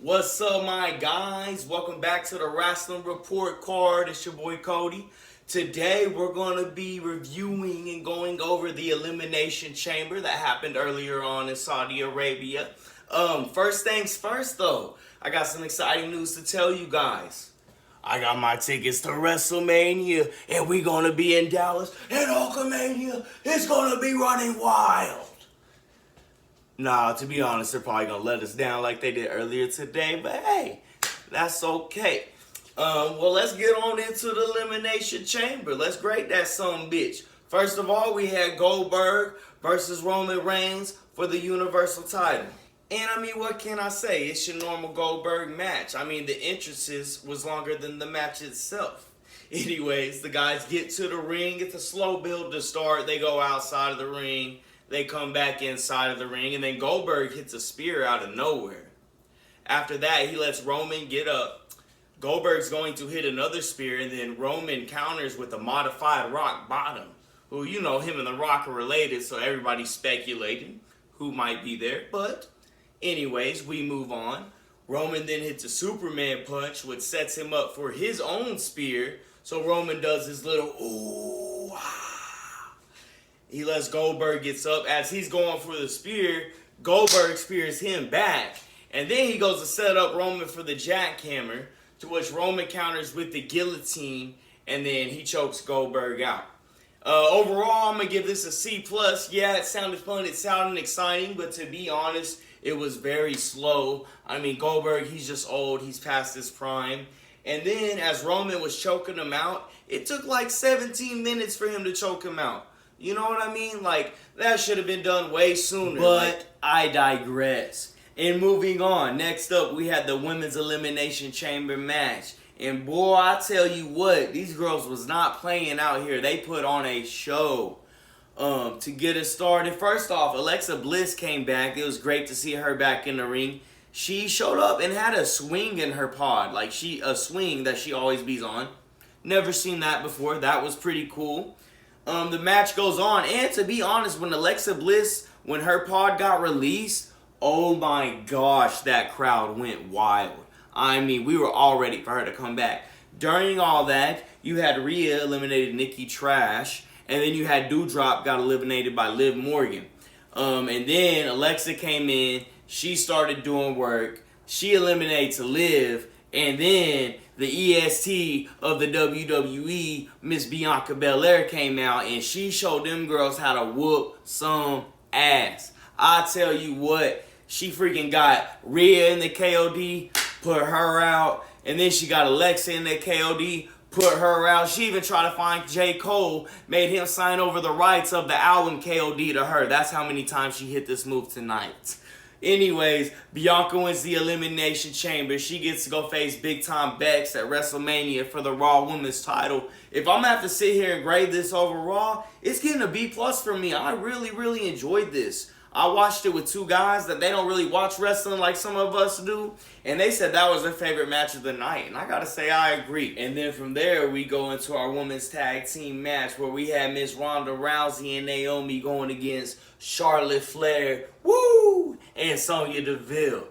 What's up, my guys? Welcome back to the Wrestling Report Card. It's your boy Cody. Today we're going to be reviewing and going over the Elimination Chamber that happened earlier on in Saudi Arabia. First things first though, I got some exciting news to tell you guys. I got my tickets to WrestleMania and we're going to be in Dallas, and Hulkamania is going to be running wild. Nah, to be honest, they're probably going to let us down like they did earlier today, but hey, that's okay. Well, let's get on into the Elimination Chamber. Let's grade that son bitch. First of all, we had Goldberg versus Roman Reigns for the Universal title. And I mean, what can I say? It's your normal Goldberg match. I mean, the entrances was longer than the match itself. Anyways, the guys get to the ring. It's a slow build to start. They go outside of the ring. They come back inside of the ring. And then Goldberg hits a spear out of nowhere. After that, he lets Roman get up. Goldberg's going to hit another spear. And then Roman counters with a modified rock bottom. Who, you know, him and The Rock are related. So everybody's speculating who might be there. But anyways, we move on. Roman then hits a Superman punch, which sets him up for his own spear. So Roman does his little ooh, ah. He lets Goldberg gets up. As he's going for the spear, Goldberg spears him back. And then he goes to set up Roman for the jackhammer, to which Roman counters with the guillotine, and then he chokes Goldberg out. Overall, I'm going to give this a C+. Yeah, it sounded fun. It sounded exciting, but to be honest, it was very slow. I mean, Goldberg, he's just old. He's past his prime. And then as Roman was choking him out, it took like 17 minutes for him to choke him out. You know what I mean? Like, that should have been done way sooner. But I digress. And moving on, next up, we had the Women's Elimination Chamber match. And boy, I tell you what, these girls was not playing out here. They put on a show. To get us started, first off, Alexa Bliss came back. It was great to see her back in the ring. She showed up and had a swing in her pod, like a swing that she always bees on. Never seen that before. That was pretty cool. The match goes on, and to be honest, when Alexa Bliss, when her pod got released, oh my gosh, that crowd went wild. I mean, we were all ready for her to come back. During all that, you had Rhea eliminated Nikki Trash. And then you had Doudrop got eliminated by Liv Morgan. And then Alexa came in. She started doing work. She eliminates Liv. And then the EST of the WWE, Miss Bianca Belair, came out. And she showed them girls how to whoop some ass. I tell you what, she freaking got Rhea in the KOD, put her out. And then she got Alexa in the KOD, put her out. She even tried to find J. Cole, made him sign over the rights of the album KOD to her. That's how many times she hit this move tonight. Anyways, Bianca wins the Elimination Chamber. She gets to go face Big Time Bex at WrestleMania for the Raw Women's title. If I'm going to have to sit here and grade this overall, it's getting a B+ for me. I really enjoyed this. I watched it with two guys that they don't really watch wrestling like some of us do. And they said that was their favorite match of the night. And I got to say, I agree. And then from there, we go into our women's tag team match where we had Miss Ronda Rousey and Naomi going against Charlotte Flair, woo, and Sonya Deville.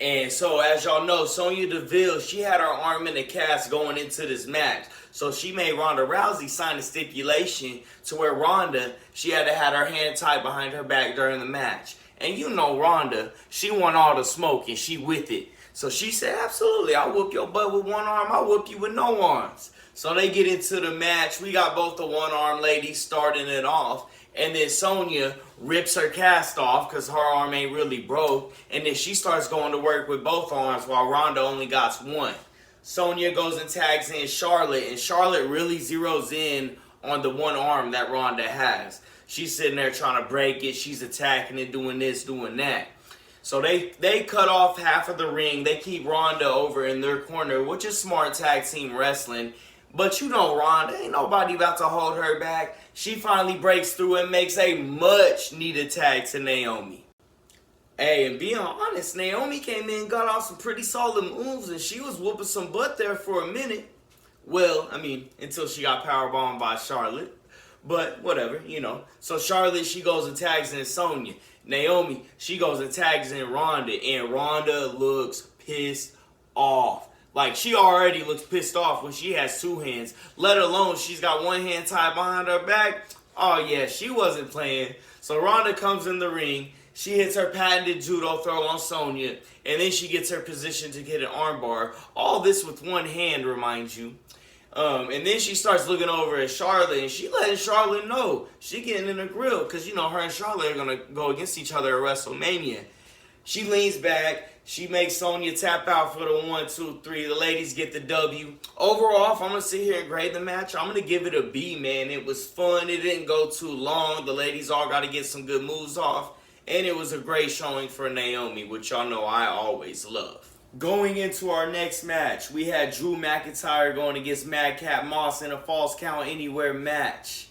And so, as y'all know, Sonya Deville, she had her arm in a cast going into this match. So she made Ronda Rousey sign a stipulation to where Ronda, she had to have her hand tied behind her back during the match. And you know Ronda, she want all the smoke and she with it. So she said, absolutely, I'll whoop your butt with one arm, I'll whoop you with no arms. So they get into the match. We got both the one-arm ladies starting it off. And then Sonya rips her cast off because her arm ain't really broke. And then she starts going to work with both arms while Ronda only got one. Sonya goes and tags in Charlotte. And Charlotte really zeroes in on the one arm that Ronda has. She's sitting there trying to break it. She's attacking it, doing this, doing that. So they cut off half of the ring. They keep Ronda over in their corner, which is smart tag team wrestling. But you know Ronda, ain't nobody about to hold her back. She finally breaks through and makes a much needed tag to Naomi. Hey, and being honest, Naomi came in and got off some pretty solid moves, and she was whooping some butt there for a minute. Well, I mean, until she got powerbombed by Charlotte. But whatever, you know. So Charlotte, she goes and tags in Sonya. Naomi, she goes and tags in Ronda, and Ronda looks pissed off. Like, she already looks pissed off when she has two hands, let alone she's got one hand tied behind her back. Oh, yeah, she wasn't playing. So Ronda comes in the ring. She hits her patented judo throw on Sonya, and then she gets her position to get an armbar. All this with one hand, reminds you. And then she starts looking over at Charlotte, and she letting Charlotte know she getting in the grill because, you know, her and Charlotte are going to go against each other at WrestleMania. She leans back. She makes Sonya tap out for the 1, 2, 3. The ladies get the W. Overall, if I'm going to sit here and grade the match, I'm going to give it a B, man. It was fun. It didn't go too long. The ladies all got to get some good moves off. And it was a great showing for Naomi, which y'all know I always love. Going into our next match, we had Drew McIntyre going against Madcap Moss in a Falls Count Anywhere match.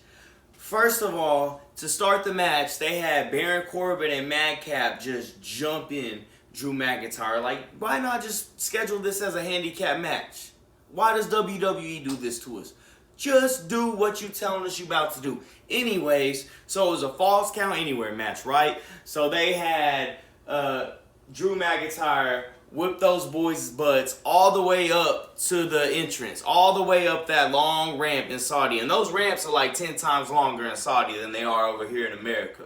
First of all, to start the match, they had Baron Corbin and Madcap just jump in Drew McIntyre. Like, why not just schedule this as a handicap match? Why does WWE do this to us? Just do what you telling us you about to do. Anyways, so it was a Falls Count Anywhere match, right? So they had Drew McIntyre whip those boys' butts all the way up to the entrance, all the way up that long ramp in Saudi. And those ramps are like 10 times longer in Saudi than they are over here in America.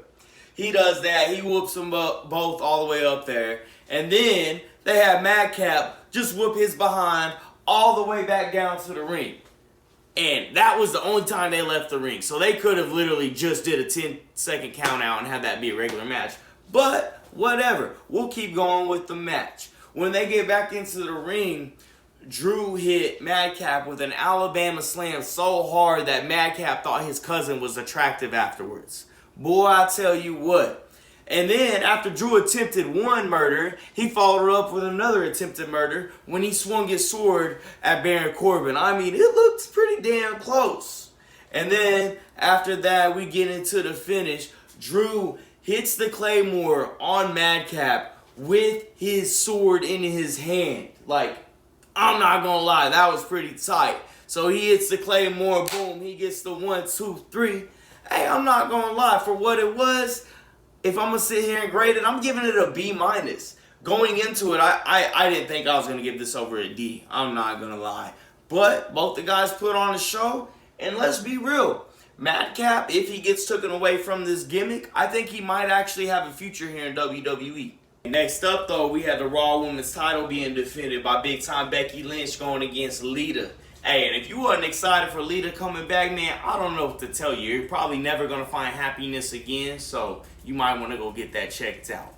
He does that. He whoops them both all the way up there. And then they have Madcap just whoop his behind all the way back down to the ring. And that was the only time they left the ring. So they could have literally just did a 10-second count out and had that be a regular match. But whatever. We'll keep going with the match. When they get back into the ring, Drew hit Madcap with an Alabama slam so hard that Madcap thought his cousin was attractive afterwards. Boy, I tell you what. And then, after Drew attempted one murder, he followed up with another attempted murder when he swung his sword at Baron Corbin. I mean, it looked pretty damn close. And then, after that, we get into the finish. Drew hits the Claymore on Madcap with his sword in his hand. Like, I'm not gonna lie, that was pretty tight. So he hits the Claymore, boom, he gets the 1, 2, 3. Hey, I'm not gonna lie, for what it was, if I'm gonna sit here and grade it, I'm giving it a B-. Going into it, I didn't think I was gonna give this over a D. I'm not gonna lie. But both the guys put on a show, and let's be real. Madcap, if he gets taken away from this gimmick, I think he might actually have a future here in WWE. Next up, though, we had the Raw Women's title being defended by big-time Becky Lynch going against Lita. Hey, and if you wasn't excited for Lita coming back, man, I don't know what to tell you. You're probably never going to find happiness again, so you might want to go get that checked out.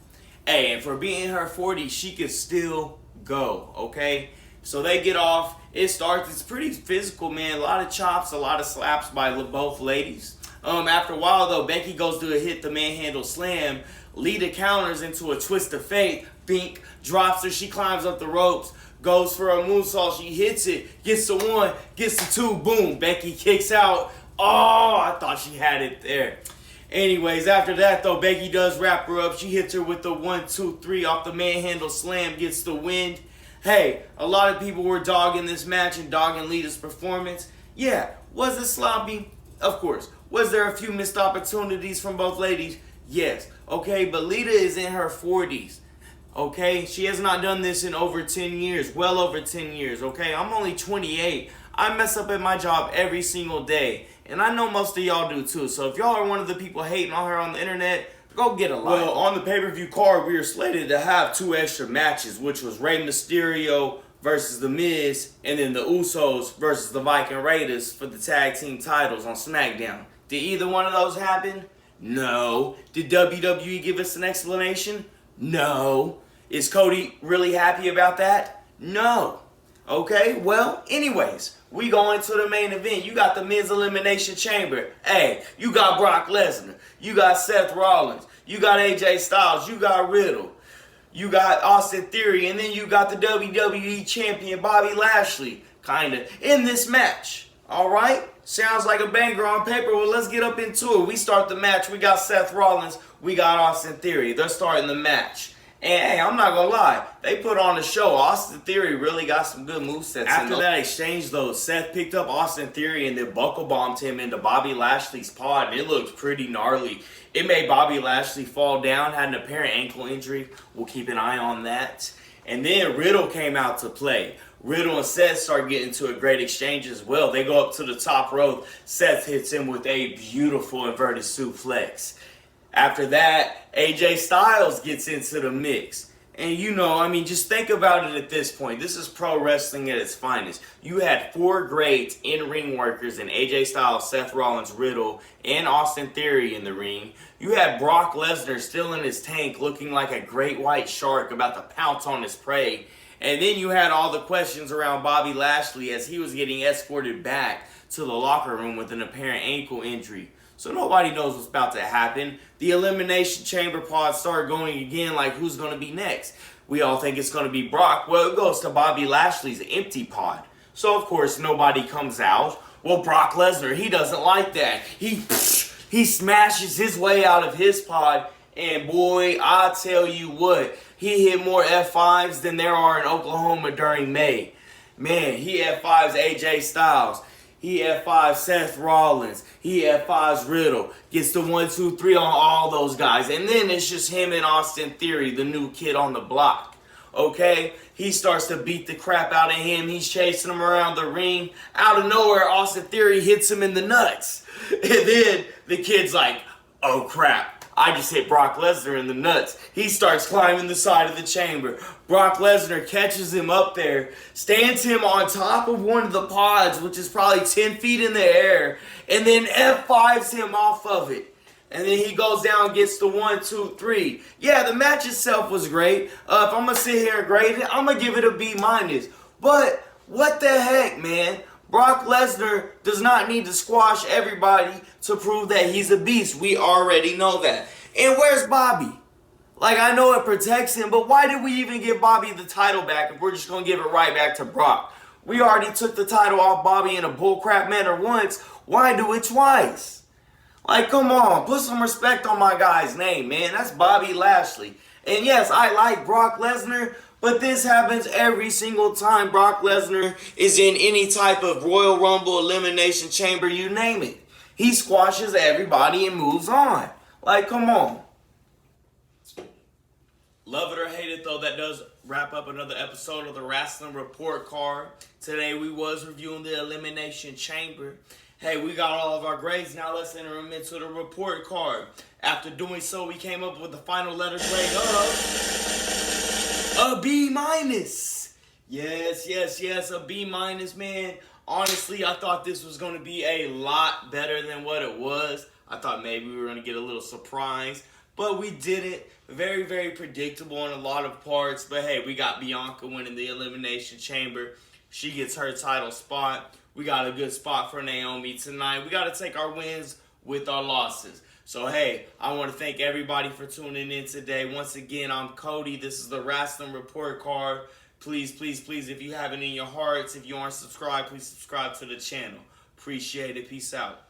Hey, and for being in her 40s, she could still go, okay? So they get off. It starts. It's pretty physical, man. A lot of chops, a lot of slaps by both ladies. After a while, though, Becky goes to hit the manhandle slam. Lita counters into a twist of fate. Bink, drops her. She climbs up the ropes. Goes for a moonsault. She hits it. Gets the 1. Gets the 2. Boom. Becky kicks out. Oh, I thought she had it there. Anyways, after that, though, Becky does wrap her up. She hits her with the 1, 2, 3 off the manhandle slam. Gets the win. Hey, a lot of people were dogging this match and dogging Lita's performance. Yeah, was it sloppy? Of course. Was there a few missed opportunities from both ladies? Yes. Okay, but Lita is in her 40s. Okay, she has not done this in over 10 years, well over 10 years. Okay, I'm only 28. I mess up at my job every single day, and I know most of y'all do too. So if y'all are one of the people hating on her on the internet, go get a life. Well, on the pay-per-view card, we were slated to have 2 extra matches, which was Rey Mysterio versus The Miz, and then the Usos versus the Viking Raiders for the tag team titles on SmackDown. Did either one of those happen? No. Did WWE give us an explanation? No. Is Cody really happy about that? No. Okay, well, anyways, we go into the main event. You got the Miz Elimination Chamber. Hey, you got Brock Lesnar. You got Seth Rollins. You got AJ Styles. You got Riddle. You got Austin Theory. And then you got the WWE Champion Bobby Lashley, kinda, in this match. Alright? Sounds like a banger on paper. Well, let's get up into it. We start the match. We got Seth Rollins. We got Austin Theory. They're starting the match. And hey, I'm not gonna lie, they put on a show. Austin Theory really got some good movesets. After that exchange, though, Seth picked up Austin Theory and then buckle bombed him into Bobby Lashley's pod. And it looked pretty gnarly. It made Bobby Lashley fall down, had an apparent ankle injury. We'll keep an eye on that. And then Riddle came out to play. Riddle and Seth start getting to a great exchange as well. They go up to the top rope. Seth hits him with a beautiful inverted suplex. After that, AJ Styles gets into the mix. And just think about it at this point. This is pro wrestling at its finest. You had 4 great in-ring workers in AJ Styles, Seth Rollins, Riddle, and Austin Theory in the ring. You had Brock Lesnar still in his tank looking like a great white shark about to pounce on his prey. And then you had all the questions around Bobby Lashley as he was getting escorted back to the locker room with an apparent ankle injury. So nobody knows what's about to happen. The Elimination Chamber pods start going again, like who's going to be next. We all think it's going to be Brock. Well, it goes to Bobby Lashley's empty pod. So, of course, nobody comes out. Well, Brock Lesnar, he doesn't like that. He smashes his way out of his pod. And, boy, I tell you what, he hit more F5s than there are in Oklahoma during May. Man, he F5s AJ Styles. He F5 Seth Rollins. He F5's Riddle. Gets the 1, 2, 3 on all those guys. And then it's just him and Austin Theory, the new kid on the block. Okay? He starts to beat the crap out of him. He's chasing him around the ring. Out of nowhere, Austin Theory hits him in the nuts. And then the kid's like, oh crap. I just hit Brock Lesnar in the nuts. He starts climbing the side of the chamber. Brock Lesnar catches him up there, stands him on top of one of the pods, which is probably 10 feet in the air, and then F5s him off of it. And then he goes down and gets the 1, 2, 3. Yeah, the match itself was great. If I'm going to sit here and grade it, I'm going to give it a B-. But what the heck, man? Brock Lesnar does not need to squash everybody to prove that he's a beast. We already know that. And where's Bobby? Like, I know it protects him, but why did we even give Bobby the title back if we're just going to give it right back to Brock? We already took the title off Bobby in a bullcrap manner once. Why do it twice? Like, come on. Put some respect on my guy's name, man. That's Bobby Lashley. And yes, I like Brock Lesnar, but this happens every single time Brock Lesnar is in any type of Royal Rumble, Elimination Chamber, you name it. He squashes everybody and moves on. Like, come on. Love it or hate it, though, that does wrap up another episode of the Wrestling Report Card. Today we was reviewing the Elimination Chamber. Hey, we got all of our grades. Now let's enter them into the report card. After doing so, we came up with the final letter grade of a B-. Yes, a B-, man. Honestly, I thought this was going to be a lot better than what it was. I thought maybe we were going to get a little surprise, but we didn't. Very, very predictable in a lot of parts, but hey, we got Bianca winning the Elimination Chamber. She gets her title spot. We got a good spot for Naomi tonight. We got to take our wins with our losses. So, hey, I want to thank everybody for tuning in today. Once again, I'm Cody. This is the Wrestling Report Card. Please, if you have it in your hearts, if you aren't subscribed, please subscribe to the channel. Appreciate it. Peace out.